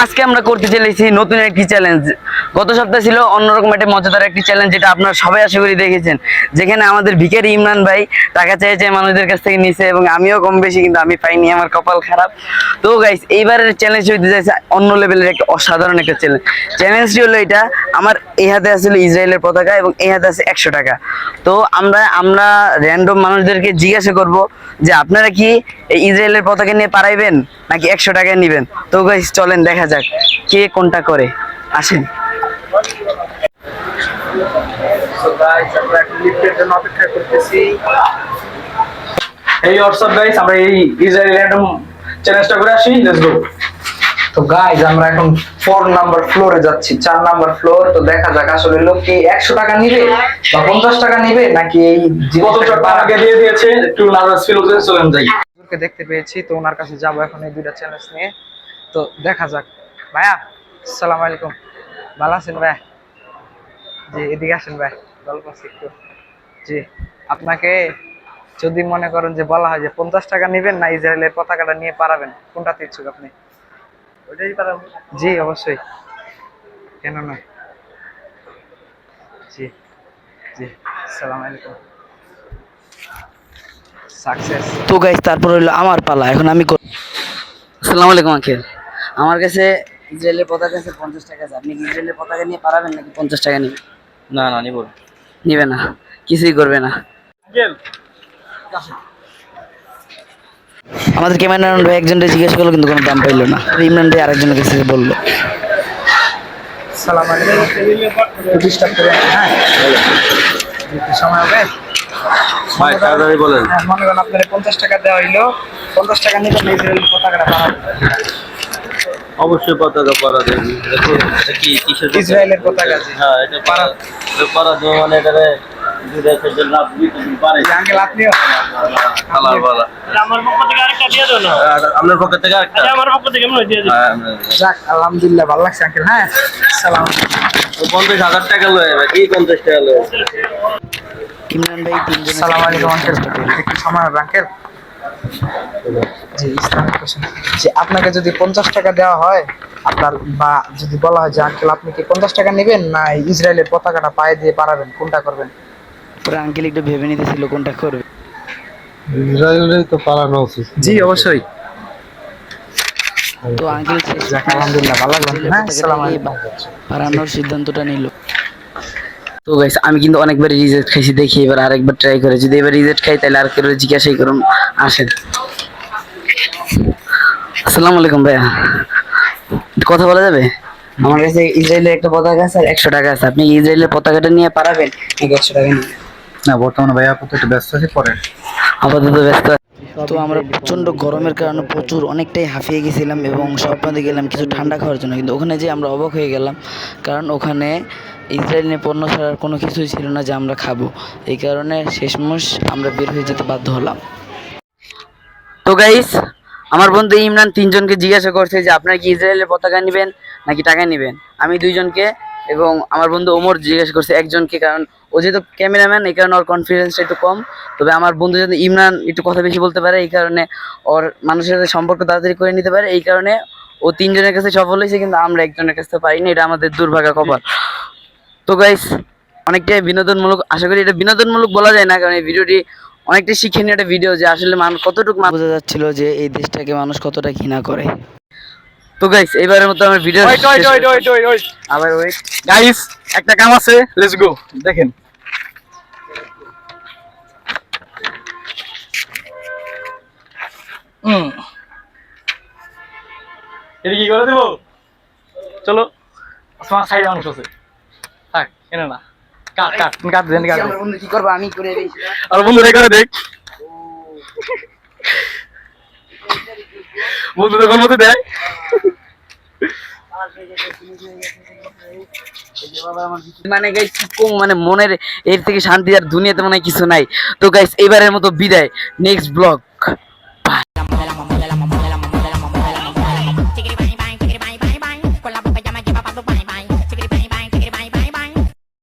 আজকে আমরা করতে চলেছি নতুন একটি চ্যালেঞ্জ। গত সপ্তাহে ছিল অন্যরকম একটা মজাদার একটি চ্যালেঞ্জ, যেটা আপনারা সবাই আশা করি দেখেছেন, যেখানে আমাদের ভিখারি ইমরান ভাই টাকা চেয়েছে মানুষদের কাছ থেকে নিছে এবং আমিও কম বেশি, কিন্তু আমি পাইনি, আমার কপাল খারাপ। তো গাইস, এইবারের চ্যালেঞ্জ হইতে যাচ্ছে অন্য লেভেলের একটা অসাধারণ একটা চ্যালেঞ্জ। চ্যালেঞ্জটি হলো এটা, আমার এই হাতে আছে ইসরায়েলের পতাকা এবং এই হাতে আছে 100 টাকা। তো আমরা র্যান্ডম মানুষদেরকে জিজ্ঞাসা করব যে আপনারা কি এই ইসরায়েলের পতাকা নিয়ে পারাইবেন নাকি 100 টাকা নেবেন। তো গাইস চলেন দেখা যাক কে কোনটা করে, আসেন। এই হোয়াটসঅ্যাপ গাইস, আমরা এই ইসরায়েল র্যান্ডম চ্যালেঞ্জটা করে আসি, লেটস গো। তো গাইস, আমরা এখন 4 নাম্বার ফ্লোরে যাচ্ছি, 4 নাম্বার ফ্লোর। তো দেখা যাক আসলে লোক কি 100 টাকা নিবে বা 50 টাকা নিবে নাকি এই জিনিসটা আগে দিয়ে দিয়েছে, একটু নার্ভাস ফিল হচ্ছে। চলেন যাই। হুজুরকে দেখতে পেয়েছি, তো ওনার কাছে যাব এখন এই দুইটা চ্যালেঞ্জ নিয়ে। তো দেখা যাক। ভাইয়া আসসালামু আলাইকুম, ভালো আছেন ভাই? জি এদিকে আসেন ভাই, গল্প আছে একটু। জি, আপনাকে যদি মনে করেন যে বলা হয় যে 50 টাকা নেবেন না ইসরায়েলের পতাকাটা নিয়ে পারাবেন, কোনটাতে ইচ্ছুক আপনি? ওইটাই পারাবো। জি অবশ্যই, কেন নয়। জি জি, আসসালামু আলাইকুম। সাকসেস। তো গাইস, তারপর হইলো আমার পালা, এখন আমি আসসালামু আলাইকুম আঙ্কেল। আমার কাছে ইসরায়েলের পতাকা আছে 50 টাকা আছে, আপনি কি ইসরায়েলের পতাকা নিয়ে পারাবেন নাকি 50 টাকা নেবেন? না না, নিব নিবে না, কিছুই করবে না। আমাদের ক্যামেরাম্যান ভাই একজনকে জিজ্ঞেস করলো কিন্তু কোনো দাম পাইলো না, ইমরান ভাই আরেকজনের কাছে বললো। আসসালামু আলাইকুম। ডিস্টার্ব করে হ্যাঁ, সময় হবে ভাই, তাড়াতাড়ি বলেন। মনে করেন আপনার 50 টাকা দেওয়া হইলো, 50 টাকা নিবেন ইসরায়েলের পতাকাটা পারাবেন? অবশ্যই পতাকা পরা দেবি। দেখো এটা কি কিসের ইসরায়েলের পতাকা। হ্যাঁ, এটা পরা দেবো মানে এটারে দুই দেশের জন্য আপনি পারে আঙ্কেল আপনিও কালার বলা। আমার পক্ষ থেকে আরেকটা দিয়ে দাও না। আপনার পক্ষ থেকে আরেকটা। আমার পক্ষ থেকে মনে হয় দিয়ে দিই। যাক আলহামদুলিল্লাহ, ভালো লাগছে আঙ্কেল। হ্যাঁ সালাম। 50,000 টাকা লয়ে কি 50 টাকা লয়ে। ইমরান ভাই তিনজন। আসসালামু আলাইকুম আঙ্কেল, একটু সময় হবে আঙ্কেল? জি ইসলামিক কোশ্চেন, যে আপনাকে যদি 50 টাকা দেওয়া হয় আপনার, বা যদি বলা হয় যে আঙ্কেল আপনি কি 50 টাকা নেবেন না ইসরায়েলের পতাকাটা পায়ে দিয়ে পারাবেন, কোনটা করবেন? পরে আঙ্কেল একটু ভেবে নিতেছিল কোনটা করবে। ইসরায়েলেই তো পালানো উচিত। জি অবশ্যই। তো আঙ্কেল যাক আলহামদুলিল্লাহ, ভালো লাগলো। হ্যাঁ আসসালামু আলাইকুম। পারানোর সিদ্ধান্তটা নিল। তো গাইস, আমি কিন্তু অনেকবার রিজেক্ট খাইছি, দেখি এবার আরেকবার ট্রাই করে, যদি এবার রিজেক্ট খাই তাহলে আর কেউ জিজ্ঞাসাই করুন। আসেন। আসসালামু আলাইকুম ভাইয়া, কথা বলা যাবে? আমার কাছে ইসরায়েলের একটা পতাকা আছে আর 100 টাকা আছে, আপনি ইসরায়েলের পতাকাটা নিয়ে পারাবেন নাকি 100 টাকা নিয়ে? না, বর্তমানে ভাইয়া আপাতত একটু ব্যস্ত আছি, পরে আপাতত ব্যস্ত। তো আমরা প্রচণ্ড গরমের কারণে প্রচুর অনেকটাই হাঁফিয়ে গেছিলাম এবং স্বপ্নে গেলাম কিছু ঠান্ডা খাওয়ার জন্য, কিন্তু ওখানে যে আমরা অবাক হয়ে গেলাম, কারণ ওখানে ইসরায়েলের পণ্য ছাড়ার কোনো কিছুই ছিল না যে আমরা খাবো। এই কারণে শেষমেশ আমরা বের হয়ে যেতে বাধ্য হলাম। তো গাইস, আমার বন্ধু ইমরান তিনজনকে জিজ্ঞাসা করছে যে আপনারা কি ইসরায়েলের পতাকা নেবেন নাকি টাকা নেবেন। আমি দুইজনকে এবং আমার বন্ধু ওমর জিজ্ঞাসা করছে একজনকে, কারণ ও যেহেতু ক্যামেরাম্যান এই কারণে ওর কনফিডেন্সটা একটু কম। তবে আমার বন্ধু যদি ইমরান একটু কথা বেশি বলতে পারে, এই কারণে ওর মানুষের সাথে সম্পর্ক তাড়াতাড়ি করে নিতে পারে, এই কারণে ও তিনজনের কাছে সফল হয়েছে, কিন্তু আমরা একজনের কাছে পারিনি, এটা আমাদের দুর্ভাগ্য কপাল। তো গাইস, অনেকটাই বিনোদনমূলক, আশা করি এটা বিনোদনমূলক বলা যায় না, কারণ এই ভিডিওটি অনেকটাই শিক্ষণীয় একটা ভিডিও, যে আসলে মানুষ কতটুকু বোঝা যাচ্ছিল যে এই দেশটাকে মানুষ কতটা ঘৃণা করে। তো গাইস, এবারের মতো আমার ভিডিও আবার ওই গাইস, একটা কাম আছে, লেটস গো। দেখেন এটা কি করে দেবো, চলো। তোমার সাইড অংশ আছে, থাক এনে না, কাট কাট কাট দেন, কাট। আমার বন্ধু কি করবো, আমি করে দিই। আর বন্ধু রে করে দেখ, বন্ধু দেখুন মতো দেখ। মানে গাইস কি কম, মানে মনের এর থেকে শান্তি আর দুনিয়াতে মনে হয় কিছু নাই। তো গাইস, এবারের মতো বিদায়, নেক্সট ব্লগ।